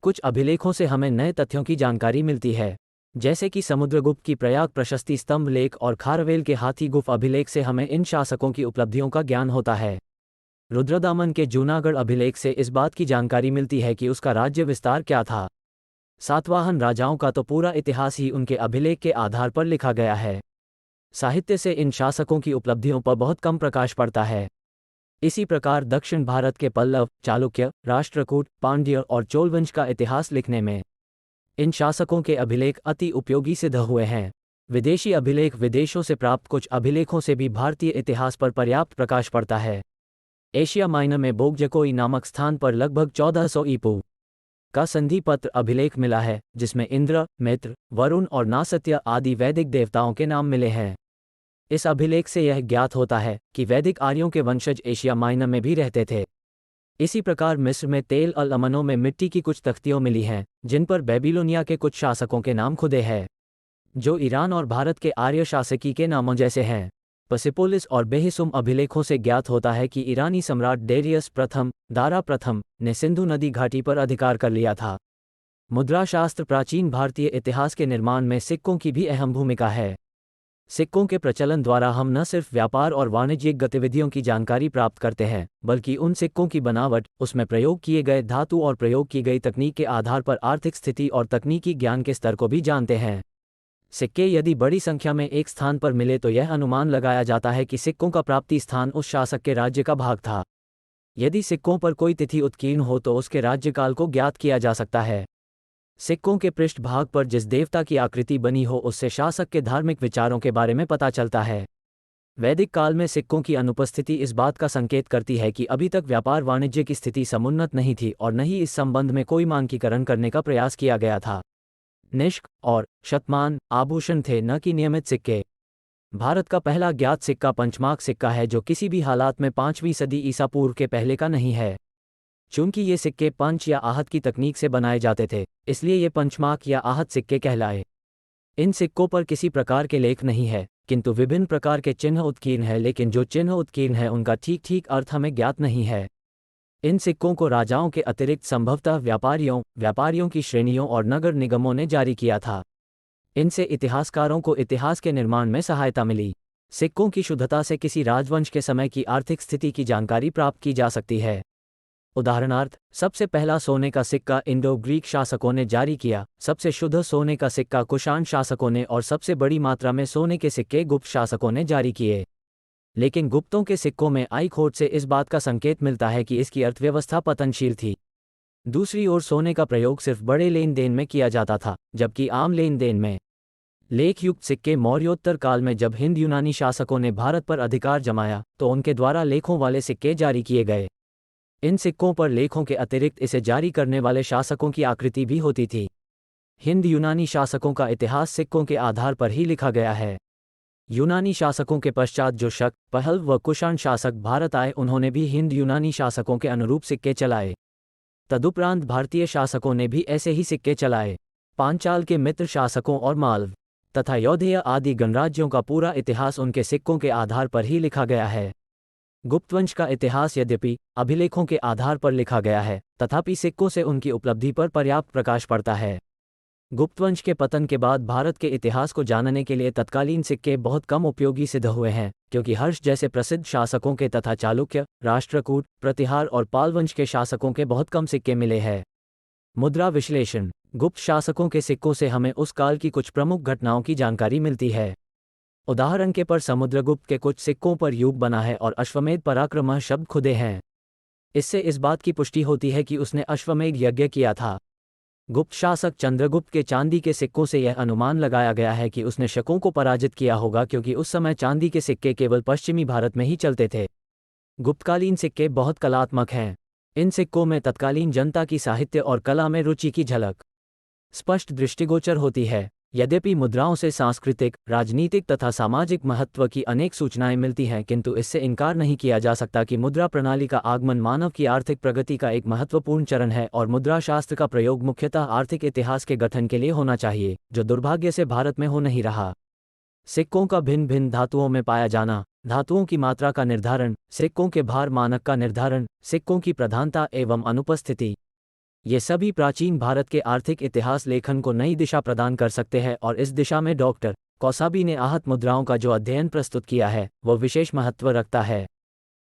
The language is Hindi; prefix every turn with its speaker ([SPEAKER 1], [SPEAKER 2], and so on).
[SPEAKER 1] कुछ अभिलेखों से हमें नए तथ्यों की जानकारी मिलती है, जैसे कि समुद्रगुप्त की प्रयाग प्रशस्ति स्तंभ लेख और खारवेल के हाथी गुफा अभिलेख से हमें इन शासकों की उपलब्धियों का ज्ञान होता है। रुद्रदामन के जूनागढ़ अभिलेख से इस बात की जानकारी मिलती है कि उसका राज्य विस्तार क्या था। सातवाहन राजाओं का तो पूरा इतिहास ही उनके अभिलेख के आधार पर लिखा गया है। साहित्य से इन शासकों की उपलब्धियों पर बहुत कम प्रकाश पड़ता है। इसी प्रकार दक्षिण भारत के पल्लव, चालुक्य, राष्ट्रकूट, पांड्य और चोल वंश का इतिहास लिखने में इन शासकों के अभिलेख अति उपयोगी सिद्ध हुए हैं। विदेशी अभिलेख विदेशों से प्राप्त कुछ अभिलेखों से भी भारतीय इतिहास पर पर्याप्त प्रकाश पड़ता है। एशिया माइनर में बोगजकोई नामक स्थान पर लगभग 1400 ईपू का संधि पत्र अभिलेख मिला है, जिसमें इंद्र, मित्र, वरुण और नासत्य आदि वैदिक देवताओं के नाम मिले हैं। इस अभिलेख से यह ज्ञात होता है कि वैदिक आर्यों के वंशज एशिया माइनर में भी रहते थे। इसी प्रकार मिस्र में तेल अल अमनों में मिट्टी की कुछ तख्तियां मिली हैं, जिन पर बेबीलोनिया के कुछ शासकों के नाम खुदे हैं, जो ईरान और भारत के आर्य शासकी के नामों जैसे हैं। पर्सिपोलिस और बेहिसुम अभिलेखों से ज्ञात होता है कि ईरानी सम्राट डेरियस प्रथम, दारा प्रथम, ने सिंधु नदी घाटी पर अधिकार कर लिया था। मुद्राशास्त्र प्राचीन भारतीय इतिहास के निर्माण में सिक्कों की भी अहम भूमिका है। सिक्कों के प्रचलन द्वारा हम न सिर्फ व्यापार और वाणिज्यिक गतिविधियों की जानकारी प्राप्त करते हैं, बल्कि उन सिक्कों की बनावट, उसमें प्रयोग किए गए धातु और प्रयोग की गई तकनीक के आधार पर आर्थिक स्थिति और तकनीकी ज्ञान के स्तर को भी जानते हैं। सिक्के यदि बड़ी संख्या में एक स्थान पर मिले तो यह अनुमान लगाया जाता है कि सिक्कों का प्राप्ति स्थान उस शासक के राज्य का भाग था। यदि सिक्कों पर कोई तिथि उत्कीर्ण हो तो उसके राज्यकाल को ज्ञात किया जा सकता है। सिक्कों के पृष्ठभाग पर जिस देवता की आकृति बनी हो उससे शासक के धार्मिक विचारों के बारे में पता चलता है। वैदिक काल में सिक्कों की अनुपस्थिति इस बात का संकेत करती है कि अभी तक व्यापार वाणिज्य की स्थिति समुन्नत नहीं थी और न ही इस संबंध में कोई मानकीकरण करने का प्रयास किया गया था। निष्क और शतमान आभूषण थे, न कि नियमित सिक्के। भारत का पहला ज्ञात सिक्का पंचमार्क सिक्का है, जो किसी भी हालात में 5वीं सदी ईसा पूर्व के पहले का नहीं है। चूंकि ये सिक्के पंच या आहत की तकनीक से बनाए जाते थे, इसलिए ये पंचमार्क या आहत सिक्के कहलाए। इन सिक्कों पर किसी प्रकार के लेख नहीं है, किंतु विभिन्न प्रकार के चिन्ह उत्कीर्ण है, लेकिन जो चिन्ह उत्कीर्ण है उनका ठीक ठीक अर्थ हमें ज्ञात नहीं है। इन सिक्कों को राजाओं के अतिरिक्त संभवतः व्यापारियों की श्रेणियों और नगर निगमों ने जारी किया था। इनसे इतिहासकारों को इतिहास के निर्माण में सहायता मिली। सिक्कों की शुद्धता से किसी राजवंश के समय की आर्थिक स्थिति की जानकारी प्राप्त की जा सकती है। उदाहरणार्थ, सबसे पहला सोने का सिक्का इंडो ग्रीक शासकों ने जारी किया, सबसे शुद्ध सोने का सिक्का कुषाण शासकों ने और सबसे बड़ी मात्रा में सोने के सिक्के गुप्त शासकों ने जारी किए। लेकिन गुप्तों के सिक्कों में आई खोज से इस बात का संकेत मिलता है कि इसकी अर्थव्यवस्था पतनशील थी। दूसरी ओर सोने का प्रयोग सिर्फ बड़े लेन देन में किया जाता था, जबकि आम लेन देन में लेख युक्त सिक्के मौर्योत्तर काल में जब हिंद यूनानी शासकों ने भारत पर अधिकार जमाया तो उनके द्वारा लेखों वाले सिक्के जारी किए गए। इन सिक्कों पर लेखों के अतिरिक्त इसे जारी करने वाले शासकों की आकृति भी होती थी। हिंद यूनानी शासकों का इतिहास सिक्कों के आधार पर ही लिखा गया है। यूनानी शासकों के पश्चात जो शक, पहलव व कुषाण शासक भारत आए, उन्होंने भी हिंद यूनानी शासकों के अनुरूप सिक्के चलाए। तदुपरांत भारतीय शासकों ने भी ऐसे ही सिक्के चलाए। पांचाल के मित्र शासकों और मालव तथा यौधेय आदि गणराज्यों का पूरा इतिहास उनके सिक्कों के आधार पर ही लिखा गया है। गुप्तवंश का इतिहास यद्यपि अभिलेखों के आधार पर लिखा गया है, तथापि सिक्कों से उनकी उपलब्धि पर पर्याप्त प्रकाश पड़ता है। गुप्तवंश के पतन के बाद भारत के इतिहास को जानने के लिए तत्कालीन सिक्के बहुत कम उपयोगी सिद्ध हुए हैं, क्योंकि हर्ष जैसे प्रसिद्ध शासकों के तथा चालुक्य, राष्ट्रकूट, प्रतिहार और पालवंश के शासकों के बहुत कम सिक्के मिले हैं। मुद्रा विश्लेषण। गुप्त शासकों के सिक्कों से हमें उस काल की कुछ प्रमुख घटनाओं की जानकारी मिलती है। उदाहरण के पर समुद्रगुप्त के कुछ सिक्कों पर युग बना है और अश्वमेध पराक्रमः शब्द खुदे हैं। इससे इस बात की पुष्टि होती है कि उसने अश्वमेध यज्ञ किया था। गुप्त शासक चंद्रगुप्त के चांदी के सिक्कों से यह अनुमान लगाया गया है कि उसने शकों को पराजित किया होगा, क्योंकि उस समय चांदी के सिक्के केवल पश्चिमी भारत में ही चलते थे। गुप्तकालीन सिक्के बहुत कलात्मक हैं। इन सिक्कों में तत्कालीन जनता की साहित्य और कला में रुचि की झलक स्पष्ट दृष्टिगोचर होती है। यद्यपि मुद्राओं से सांस्कृतिक, राजनीतिक तथा सामाजिक महत्व की अनेक सूचनाएं मिलती हैं, किंतु इससे इनकार नहीं किया जा सकता कि मुद्रा प्रणाली का आगमन मानव की आर्थिक प्रगति का एक महत्वपूर्ण चरण है और मुद्राशास्त्र का प्रयोग मुख्यतः आर्थिक इतिहास के गठन के लिए होना चाहिए, जो दुर्भाग्य से भारत में हो नहीं रहा। सिक्कों का भिन्न भिन्न धातुओं में पाया जाना, धातुओं की मात्रा का निर्धारण, सिक्कों के भार मानक का निर्धारण, सिक्कों की प्रधानता एवं अनुपस्थिति। ये सभी प्राचीन भारत के आर्थिक इतिहास लेखन को नई दिशा प्रदान कर सकते हैं और इस दिशा में डॉक्टर कौसाबी ने आहत मुद्राओं का जो अध्ययन प्रस्तुत किया है वो विशेष महत्व रखता है।